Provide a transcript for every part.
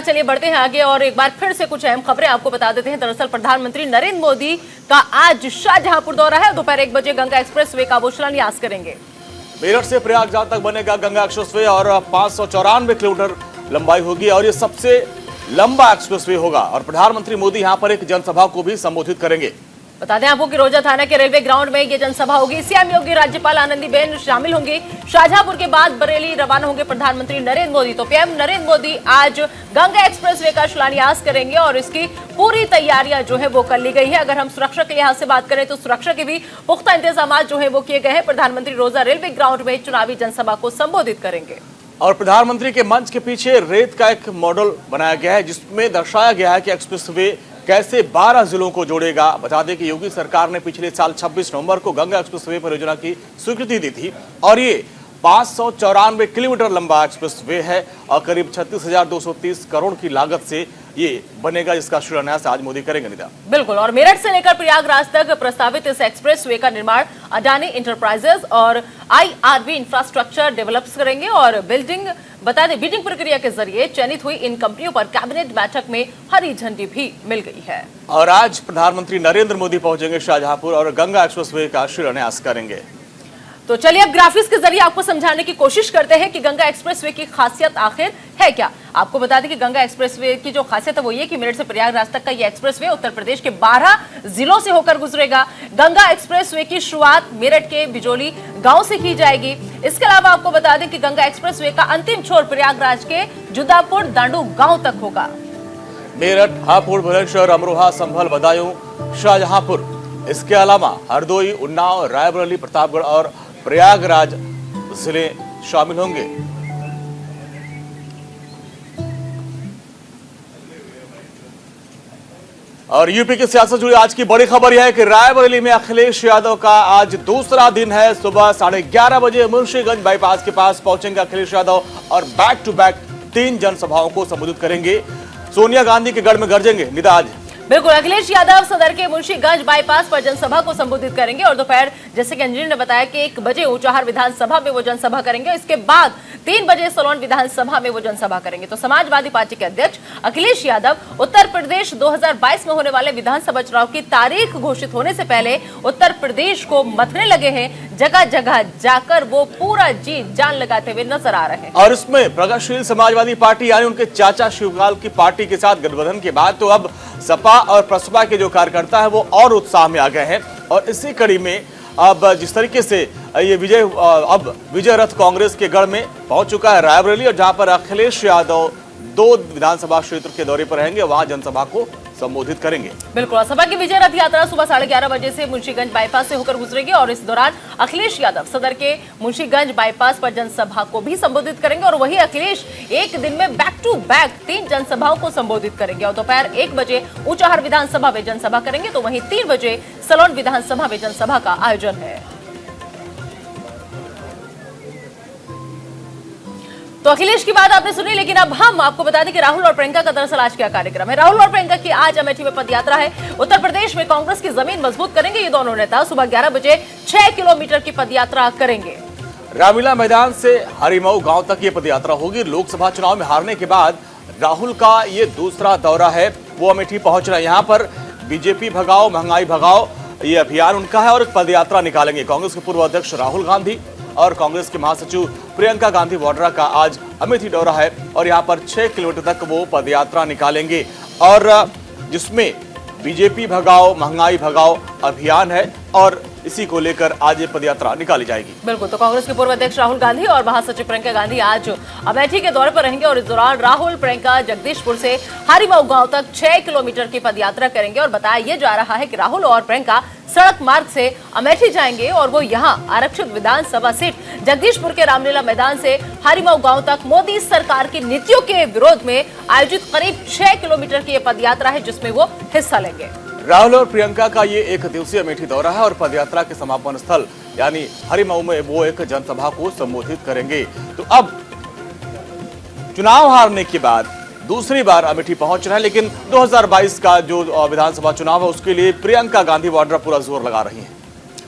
चलिए बढ़ते हैं आगे और एक बार फिर से कुछ अहम खबरें आपको बता देते हैं। दरअसल प्रधानमंत्री नरेंद्र मोदी का आज शाहजहांपुर दौरा है। दोपहर 1 बजे गंगा एक्सप्रेसवे का वो शिलान्यास करेंगे। मेरठ से प्रयागराज तक बनेगा गंगा एक्सप्रेसवे और 594 किलोमीटर लंबाई होगी और ये सबसे लंबा एक्सप्रेसवे होगा। और प्रधानमंत्री मोदी यहाँ पर एक जनसभा को भी संबोधित करेंगे। बता दें आपको कि रोजा थाना के रेलवे ग्राउंड में ये जनसभा होगी। सीएम योगी, राज्यपाल आनंदीबेन शामिल होंगे। शाहजहांपुर के बाद बरेली रवाना होंगे प्रधानमंत्री नरेंद्र मोदी। तो पीएम नरेंद्र मोदी आज गंगा एक्सप्रेसवे का शिलान्यास करेंगे और इसकी पूरी तैयारियां जो है वो कर ली गई है। अगर हम सुरक्षा के लिहाज से बात करें तो सुरक्षा के भी पुख्ता इंतजाम जो है वो किए गए हैं। प्रधानमंत्री रोजा रेलवे ग्राउंड में चुनावी जनसभा को संबोधित करेंगे। और प्रधानमंत्री के मंच के पीछे रेत का एक मॉडल बनाया गया है जिसमें दर्शाया गया है कि एक्सप्रेसवे कैसे 12 जिलों को जोड़ेगा। बता दें कि योगी सरकार ने पिछले साल 26 नवंबर को गंगा एक्सप्रेसवे परियोजना की स्वीकृति दी थी और ये 594 किलोमीटर लंबा एक्सप्रेसवे है और करीब 36,230 करोड़ की लागत से ये बनेगा, जिसका शिलान्यास आज मोदी करेंगे। निदा बिल्कुल। और मेरठ से लेकर प्रयागराज तक प्रस्तावित इस एक्सप्रेसवे का निर्माण अडानी इंटरप्राइजेज और IRB इंफ्रास्ट्रक्चर डेवलप्स करेंगे और बता दें बिडिंग प्रक्रिया के जरिए चयनित हुई इन कंपनियों पर कैबिनेट बैठक में हरी झंडी भी मिल गई है। और आज प्रधानमंत्री नरेंद्र मोदी पहुंचेंगे शाहजहांपुर और गंगा एक्सप्रेसवे का शिलान्यास करेंगे। तो चलिए अब ग्राफिक्स के जरिए आपको समझाने की कोशिश करते हैं कि गंगा एक्सप्रेसवे की खासियत आखिर है क्या। आपको बता दें कि गंगा एक्सप्रेसवे की जो खासियत है वो ये कि मेरठ से प्रयागराज तक का ये एक्सप्रेसवे उत्तर प्रदेश के 12 जिलों से होकर गुजरेगा। गंगा एक्सप्रेसवे की शुरुआत मेरठ के बिजोली गांव से की जाएगी। इसके अलावा आपको बता दें कि गंगा एक्सप्रेसवे का अंतिम छोर प्रयागराज के जुदापुर दांडू गांव तक होगा। मेरठ, हापुड़, भुवनेश्वर, अमरोहा, संभल, बदायूं, शाहजहांपुर, इसके अलावा हरदोई, उन्नाव, रायबरेली, प्रतापगढ़ और प्रयागराज जिले शामिल होंगे। और यूपी की सियासत जुड़ी आज की बड़ी खबर यह है कि रायबरेली में अखिलेश यादव का आज दूसरा दिन है। सुबह 11:30 बजे मुंशीगंज बाईपास के पास पहुंचेंगे अखिलेश यादव और बैक टू बैक 3 जनसभाओं को संबोधित करेंगे। सोनिया गांधी के गढ़ में गरजेंगे। निदा आज बिल्कुल अखिलेश यादव सदर के मुंशीगंज बाईपास पर जनसभा को संबोधित करेंगे और दोपहर जैसे कि अंजलि ने बताया कि 1 बजे ऊंचाहार विधानसभा में वो जनसभा करेंगे। इसके बाद 3 बजे सोलन विधानसभा में वो जनसभा करेंगे। तो समाजवादी पार्टी के अध्यक्ष अखिलेश यादव उत्तर प्रदेश 2022 में होने वाले विधानसभा चुनाव की तारीख घोषित होने से पहले उत्तर प्रदेश को मथने लगे हैं। जगह जगह जाकर वो पूरा जी जान लगाते हुए नजर आ रहे हैं। और इसमें प्रगतिशील समाजवादी पार्टी यानी उनके चाचा शिवपाल की पार्टी के साथ गठबंधन के बाद तो अब सपा और प्रसपा के जो कार्यकर्ता है वो और उत्साह में आ गए हैं। और इसी कड़ी में अब जिस तरीके से ये विजय रथ कांग्रेस के गढ़ में पहुंच चुका है रायबरेली, और जहां पर अखिलेश यादव 2 विधानसभा क्षेत्र के दौरे पर रहेंगे, वहां जनसभा को संबोधित करेंगे। बिल्कुल। सभा की विजय रथ यात्रा सुबह 11:30 बजे से मुंशीगंज बाईपास से होकर गुजरेगी और इस दौरान अखिलेश यादव सदर के मुंशीगंज बाईपास पर जनसभा को भी संबोधित करेंगे। और वही अखिलेश एक दिन में बैक टू बैक 3 जनसभाओं को संबोधित करेंगे। और दोपहर 1 बजे ऊंचाहार विधानसभा में जनसभा करेंगे तो वहीं 3 बजे सलोन विधानसभा में जनसभा का आयोजन है। तो अखिलेश की बात आपने सुनी, लेकिन अब हम आपको बता दें कि राहुल और प्रियंका का दरअसल आज क्या कार्यक्रम है। राहुल और प्रियंका की आज अमेठी में पदयात्रा है। उत्तर प्रदेश में कांग्रेस की जमीन मजबूत करेंगे ये दोनों नेता। सुबह 11 बजे 6 किलोमीटर की पदयात्रा करेंगे। रामलीला मैदान से हरिमऊ गांव तक ये पदयात्रा होगी। लोकसभा चुनाव में हारने के बाद राहुल का ये दूसरा दौरा है, वो अमेठी पहुंच रहा है। यहाँ पर बीजेपी भगाओ, महंगाई भगाओ, ये अभियान उनका है और एक पदयात्रा निकालेंगे। कांग्रेस के पूर्व अध्यक्ष राहुल गांधी और कांग्रेस के महासचिव प्रियंका गांधी वाड्रा का आज अमेठी दौरा है और यहाँ पर 6 किलोमीटर तक वो पदयात्रा निकालेंगे और जिसमें बीजेपी भगाओ, महंगाई भगाओ अभियान है और इसी को लेकर आज ये पदयात्रा निकाली जाएगी। बिल्कुल। तो कांग्रेस के पूर्व अध्यक्ष राहुल गांधी और महासचिव प्रियंका गांधी आज अमेठी के दौरे पर रहेंगे और इस दौरान राहुल प्रियंका जगदीशपुर से हरिमऊ गांव तक 6 किलोमीटर की पदयात्रा करेंगे। और बताया यह जा रहा है कि राहुल और प्रियंका सड़क मार्ग से अमेठी जाएंगे और वो यहां आरक्षित विधानसभा सीट जगदीशपुर के रामलीला मैदान से हरिमऊ गांव तक मोदी सरकार की नीतियों के विरोध में आयोजित करीब 6 किलोमीटर की यह पदयात्रा है जिसमें वो हिस्सा लेंगे। राहुल और प्रियंका का ये 1 दिवसीय अमेठी दौरा है और पदयात्रा के समापन स्थल यानी हरिमऊ में वो एक जनसभा को संबोधित करेंगे। तो अब चुनाव हारने के बाद दूसरी बार अमेठी पहुंच रहे हैं, लेकिन 2022 का जो विधानसभा चुनाव है उसके लिए प्रियंका गांधी वाड्रा पूरा जोर लगा रही हैं।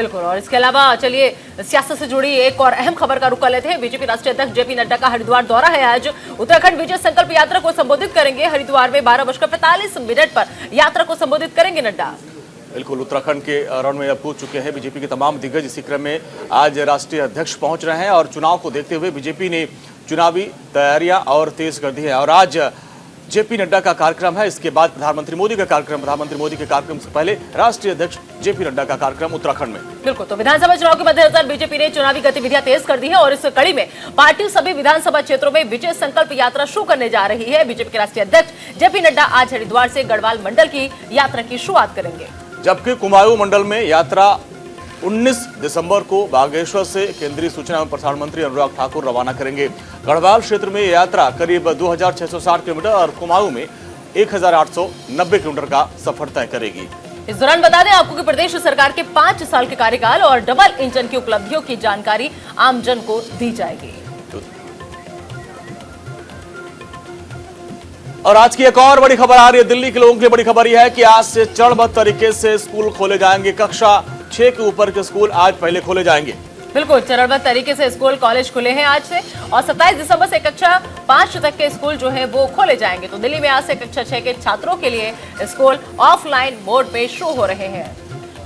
बिल्कुल। और इसके अलावा चलिए सियासत से जुड़ी एक और अहम खबर का रुख कर लेते हैं। बीजेपी राष्ट्रीय अध्यक्ष जेपी नड्डा का हरिद्वार दौरा है आज। उत्तराखंड विजय संकल्प यात्रा को संबोधित करेंगे। हरिद्वार में 12:45 पर यात्रा को संबोधित करेंगे नड्डा। बिल्कुल, उत्तराखंड के रण में अब कूद चुके हैं बीजेपी के तमाम दिग्गज। इसी क्रम में आज राष्ट्रीय अध्यक्ष पहुंच रहे हैं और चुनाव को देखते हुए बीजेपी ने चुनावी तैयारियां और तेज कर दी है। और आज जेपी नड्डा का कार्यक्रम है, इसके बाद प्रधानमंत्री मोदी का कार्यक्रम। प्रधानमंत्री मोदी के कार्यक्रम से पहले राष्ट्रीय अध्यक्ष जेपी नड्डा का कार्यक्रम उत्तराखंड में। बिल्कुल, तो विधानसभा चुनाव के मद्देनजर बीजेपी ने चुनावी गतिविधियां तेज कर दी है और इस कड़ी में पार्टी सभी विधानसभा क्षेत्रों में विजय संकल्प यात्रा शुरू करने जा रही है। बीजेपी के राष्ट्रीय अध्यक्ष जेपी नड्डा आज हरिद्वार से गढ़वाल मंडल की यात्रा की शुरुआत करेंगे, जबकि कुमाऊं मंडल में यात्रा 19 दिसंबर को बागेश्वर से केंद्रीय सूचना एवं प्रसारण मंत्री अनुराग ठाकुर रवाना करेंगे। गढ़वाल क्षेत्र में यात्रा करीब 2660 किलोमीटर और कुमाऊं में 1890 किलोमीटर का सफर तय करेगी। इस दौरान बता दें आपको कि प्रदेश सरकार के 5 साल के कार्यकाल और डबल इंजन की उपलब्धियों की जानकारी आमजन को दी जाएगी। और आज की एक और बड़ी खबर आ रही है दिल्ली के लोगों के लिए। बड़ी खबर यह है कि आज से चरणबद्ध तरीके से स्कूल खोले जाएंगे। कक्षा 6 के ऊपर के स्कूल आज पहले खोले जाएंगे। बिल्कुल, चरणबद्ध तरीके से स्कूल कॉलेज खुले हैं आज से और 27 दिसंबर से कक्षा 5 तक के स्कूल जो है वो खोले जाएंगे। तो दिल्ली में आज से कक्षा 6 के छात्रों के लिए स्कूल ऑफलाइन मोड पे शुरू हो रहे हैं।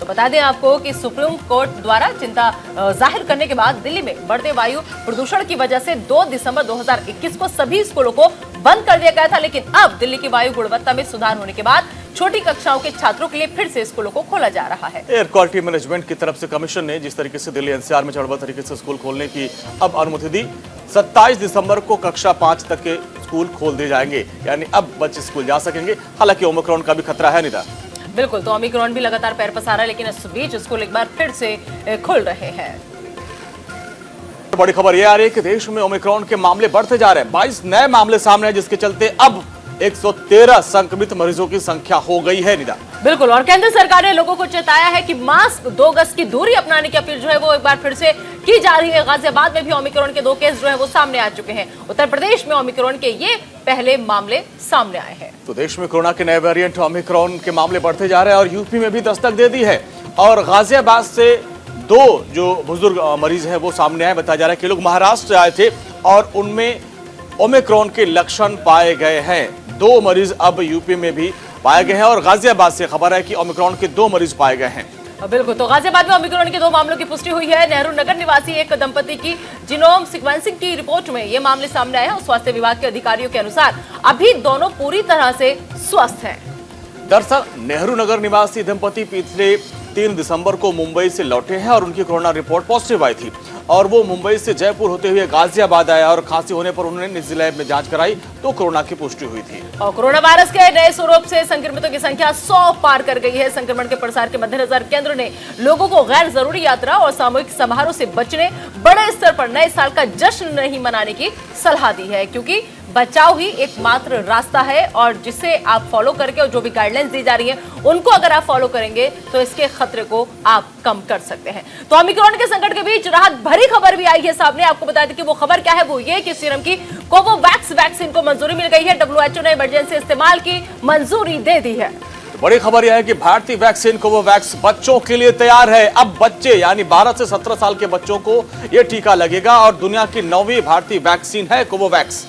तो बता दें आपको कि सुप्रीम कोर्ट द्वारा चिंता जाहिर करने के बाद दिल्ली में बढ़ते वायु प्रदूषण की वजह से 2 दिसंबर 2021 को सभी स्कूलों को बंद कर दिया गया था, लेकिन अब दिल्ली की वायु गुणवत्ता में सुधार होने के बाद छोटी कक्षाओं के छात्रों के लिए फिर से स्कूलों को खोला जा रहा है। एयर क्वालिटी मैनेजमेंट की तरफ से कमीशन ने जिस तरीके से दिल्ली एनसीआर में चरणबद्ध तरीके से स्कूल खोलने की अब अनुमति दी, 27 दिसंबर को कक्षा 5 तक के स्कूल खोल दिए जाएंगे, यानी अब बच्चे स्कूल जा सकेंगे। हालांकि ओमिक्रॉन का भी खतरा है निदा। बिल्कुल, तो ओमिक्रॉन भी लगातार पैर पसारा है, लेकिन इस बीच स्कूल एक बार फिर से खुल रहे हैं। बड़ी खबर यह आ रही है कि देश में ओमिक्रॉन के मामले बढ़ते जा रहे हैं। 22 नए मामले सामने हैं, जिसके चलते अब 113 संक्रमित मरीजों की संख्या हो गई है निदा। बिल्कुल, और केंद्र सरकार ने लोगों को चेताया है कि मास्क 2 गज की दूरी अपनाने की अपील जो है वो एक बार फिर से की जा रही है। गाजियाबाद में भी ओमिक्रॉन के 2 केस जो है वो सामने आ चुके हैं। उत्तर प्रदेश में ओमिक्रॉन के ये पहले मामले सामने आए हैं। तो देश में कोरोना के नए वेरिएंट ओमिक्रॉन के मामले बढ़ते जा रहे हैं और यूपी में भी दस्तक दे दी है। और गाजियाबाद से 2 जो बुजुर्ग मरीज हैं वो सामने आए। बताया जा रहा है कि लोग महाराष्ट्र से आए थे और उनमें ओमिक्रॉन के लक्षण पाए गए हैं। 2 मरीज अब यूपी में भी पाए गए हैं और गाजियाबाद से खबर है कि ओमिक्रॉन के 2 मरीज पाए गए हैं। बिल्कुल, तो गाजियाबाद में ओमिक्रॉन के 2 मामलों की पुष्टि हुई है। नेहरू नगर निवासी एक दंपति की जीनोम सीक्वेंसिंग की रिपोर्ट में ये मामले सामने आए हैं और स्वास्थ्य विभाग के अधिकारियों के अनुसार अभी दोनों पूरी तरह से स्वस्थ हैं। दरअसल नेहरू नगर निवासी दंपति पिछले 3 दिसंबर को मुंबई से लौटे हैं और उनकी कोरोना रिपोर्ट पॉजिटिव आई थी और वो मुंबई से जयपुर होते हुए गाजियाबाद आया और खांसी होने पर उन्होंने निजी लैब में जांच कराई तो कोरोना की पुष्टि हुई थी। और कोरोना वायरस के नए स्वरूप से संक्रमितों की संख्या 100 पार कर गई है। संक्रमण के प्रसार के मद्देनजर केंद्र ने लोगों को गैर जरूरी यात्रा और सामूहिक समारोह से बचने, बड़े स्तर पर नए साल का जश्न नहीं मनाने की सलाह दी है, क्योंकि बचाव ही एकमात्र रास्ता है और जिसे आप फॉलो करके और जो भी गाइडलाइंस दी जा रही हैं उनको अगर आप फॉलो करेंगे तो इसके खतरे को आप कम कर सकते हैं। तो ओमिक्रॉन के संकट के बीच राहत भरी खबर भी आई है सामने। आपको बता दें कि वो खबर क्या है, वो ये कि सीरम की कोवोवैक्स वैक्सीन को मंजूरी मिल गई है। WHO ने इमरजेंसी इस्तेमाल की मंजूरी दे दी है। तो बड़ी खबर यह है कि भारतीय वैक्सीन कोवोवैक्स बच्चों के लिए तैयार है। अब बच्चे यानी 12 से 17 साल के बच्चों को यह टीका लगेगा और दुनिया की 9वीं भारतीय वैक्सीन है कोवोवैक्स।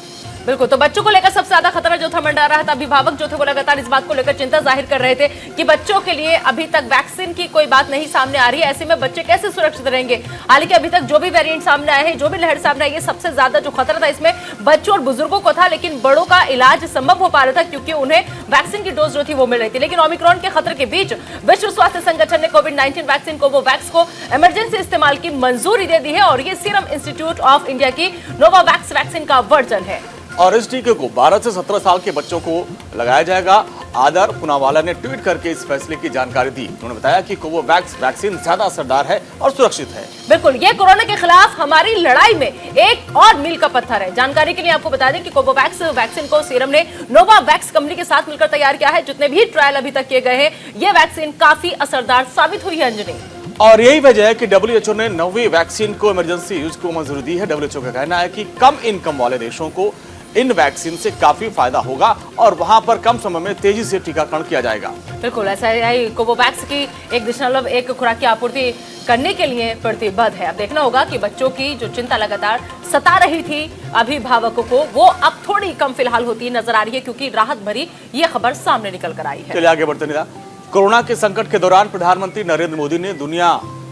बिल्कुल, तो बच्चों को लेकर सबसे ज्यादा खतरा जो था मंडरा रहा था। अभिभावक जो थे वो लगातार इस बात को लेकर चिंता जाहिर कर रहे थे कि बच्चों के लिए अभी तक वैक्सीन की कोई बात नहीं सामने आ रही है, ऐसे में बच्चे कैसे सुरक्षित रहेंगे। हालांकि अभी तक जो भी वेरिएंट सामने आए हैं, जो भी लहर सामने आई है, सबसे ज्यादा जो खतरा था इसमें बच्चों और बुजुर्गों को था, लेकिन बड़ों का इलाज संभव हो पा रहा था क्योंकि उन्हें वैक्सीन की डोज जो थी वो मिल रही थी। लेकिन ओमिक्रॉन के खतरे के बीच विश्व स्वास्थ्य संगठन ने कोविड-19 वैक्सीन कोवोवैक्स को इमरजेंसी इस्तेमाल की मंजूरी दे दी है और ये सीरम इंस्टीट्यूट ऑफ इंडिया की नोवावैक्स वैक्सीन का वर्जन है और इस टीके को 12 से 17 साल के बच्चों को लगाया जाएगा। आदर पूनावाला ने ट्वीट करके इस फैसले की जानकारी दी। उन्होंने बताया कि कोवोवैक्स वैक्सीन ज्यादा असरदार है और सुरक्षित है। बिल्कुल, ये कोरोना के खिलाफ हमारी लड़ाई में एक और मील का पत्थर है। जानकारी के लिए आपको बता दें कि कोवोवैक्स वैक्सीन को सीरम ने नोवावैक्स कंपनी के साथ मिलकर तैयार किया है। जितने भी ट्रायल अभी तक किए गए हैं, ये वैक्सीन काफी असरदार साबित हुई है। अंजनी, और यही वजह है कि WHO ने 9वीं वैक्सीन को इमरजेंसी यूज को मंजूरी दी है। WHO का कहना है कि कम इनकम वाले देशों को इन वैक्सीन से काफी फायदा होगा और वहां पर कम समय में तेजी से टीकाकरण किया जाएगा। बिल्कुल SII कोवोवैक्स की 1.1 खुराक की आपूर्ति करने के लिए प्रतिबद्ध है। अब देखना होगा कि बच्चों की जो चिंता लगातार सता रही थी अभिभावकों को, वो अब थोड़ी कम फिलहाल होती नजर आ रही है, क्योंकि राहत भरी ये खबर सामने निकल कर आई है। चलिए आगे बढ़ते निदा। कोरोना के संकट के दौरान प्रधानमंत्री नरेंद्र मोदी ने दुनिया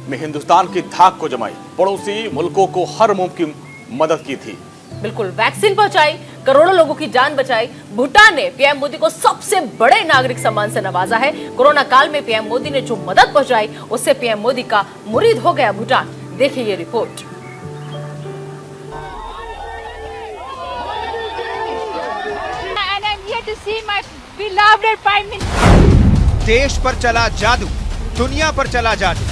में हिंदुस्तान की धाक को जमाई, पड़ोसी मुल्कों को हर मुमकिन मदद की थी। बिल्कुल, वैक्सीन पहुंचाई, करोड़ों लोगों की जान बचाई। भूटान ने पीएम मोदी को सबसे बड़े नागरिक सम्मान से नवाजा है। कोरोना काल में पीएम मोदी ने जो मदद पहुंचाई, उससे पीएम मोदी का मुरीद हो गया भूटान। देखिए ये रिपोर्ट। देश पर चला जादू, दुनिया पर चला जादू।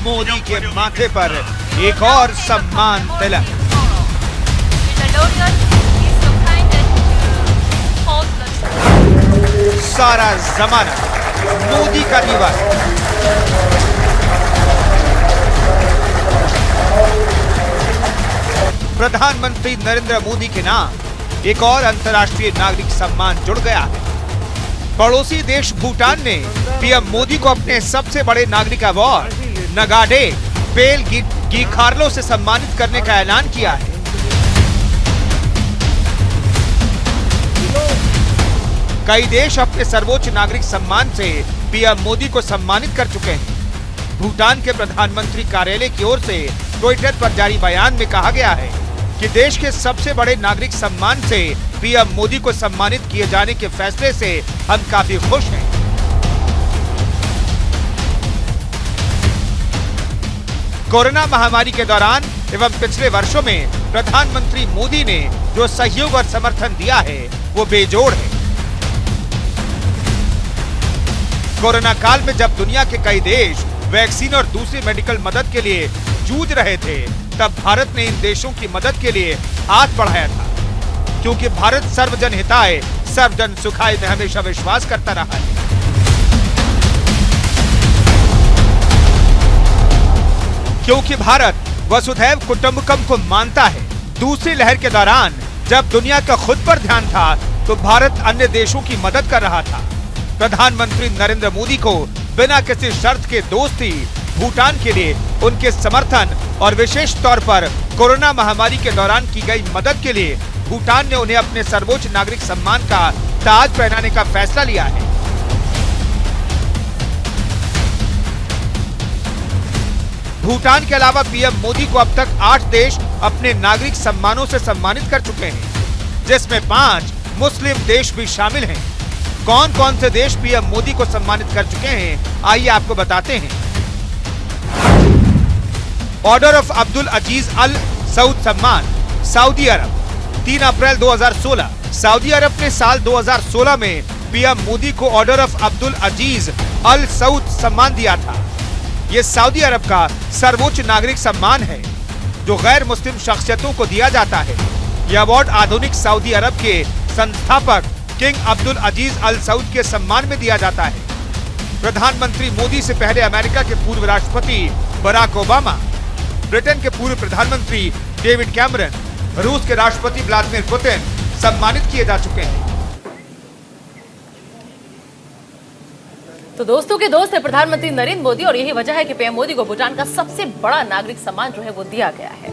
मोदी के माथे पर एक और सम्मान तिलक। सारा जमाना मोदी का दीवाना। प्रधानमंत्री नरेंद्र मोदी के नाम एक और अंतर्राष्ट्रीय नागरिक सम्मान जुड़ गया है। पड़ोसी देश भूटान ने पीएम मोदी को अपने सबसे बड़े नागरिक अवार्ड नगाडे पेल गीखार्लो से सम्मानित करने का ऐलान किया है। कई देश अपने सर्वोच्च नागरिक सम्मान से पीएम मोदी को सम्मानित कर चुके हैं। भूटान के प्रधानमंत्री कार्यालय की ओर से ट्विटर पर जारी बयान में कहा गया है कि देश के सबसे बड़े नागरिक सम्मान से पीएम मोदी को सम्मानित किए जाने के फैसले से हम काफी खुश हैं। कोरोना महामारी के दौरान एवं पिछले वर्षों में प्रधानमंत्री मोदी ने जो सहयोग और समर्थन दिया है, वो बेजोड़ है। कोरोना काल में जब दुनिया के कई देश वैक्सीन और दूसरी मेडिकल मदद के लिए जूझ रहे थे, तब भारत ने इन देशों की मदद के लिए हाथ बढ़ाया था, क्योंकि भारत सर्वजन हिताय सर्वजन सुखाय में हमेशा विश्वास करता रहा है। क्योंकि भारत वसुधैव कुटुंबकम को मानता है। दूसरी लहर के दौरान जब दुनिया का खुद पर ध्यान था, तो भारत अन्य देशों की मदद कर रहा था। प्रधानमंत्री नरेंद्र मोदी को बिना किसी शर्त के दोस्ती भूटान के लिए उनके समर्थन और विशेष तौर पर कोरोना महामारी के दौरान की गई मदद के लिए भूटान ने उन्हें अपने सर्वोच्च नागरिक सम्मान का ताज पहनाने का फैसला लिया है। भूटान के अलावा पीएम मोदी को अब तक 8 देश अपने नागरिक सम्मानों से सम्मानित कर चुके हैं, जिसमें 5 मुस्लिम देश भी शामिल हैं। कौन कौन से देश पीएम मोदी को सम्मानित कर चुके हैं, आइए आपको बताते हैं। ऑर्डर ऑफ अब्दुल अजीज अल सऊद सम्मान, सऊदी अरब 3 अप्रैल 2016। सऊदी अरब ने साल 2016 में पीएम मोदी को ऑर्डर ऑफ अब्दुल अजीज अल सऊद सम्मान दिया था। ये सऊदी अरब का सर्वोच्च नागरिक सम्मान है, जो गैर मुस्लिम शख्सियतों को दिया जाता है। यह अवार्ड आधुनिक सऊदी अरब के संस्थापक किंग अब्दुल अजीज अल सऊद के सम्मान में दिया जाता है। प्रधानमंत्री मोदी से पहले अमेरिका के पूर्व राष्ट्रपति बराक ओबामा, ब्रिटेन के पूर्व प्रधानमंत्री डेविड कैमरन, रूस के राष्ट्रपति व्लादिमीर पुतिन सम्मानित किए जा चुके हैं। तो दोस्तों के दोस्त है प्रधानमंत्री नरेंद्र मोदी, और यही वजह है कि पीएम मोदी को भूटान का सबसे बड़ा नागरिक सम्मान जो है वो दिया गया है।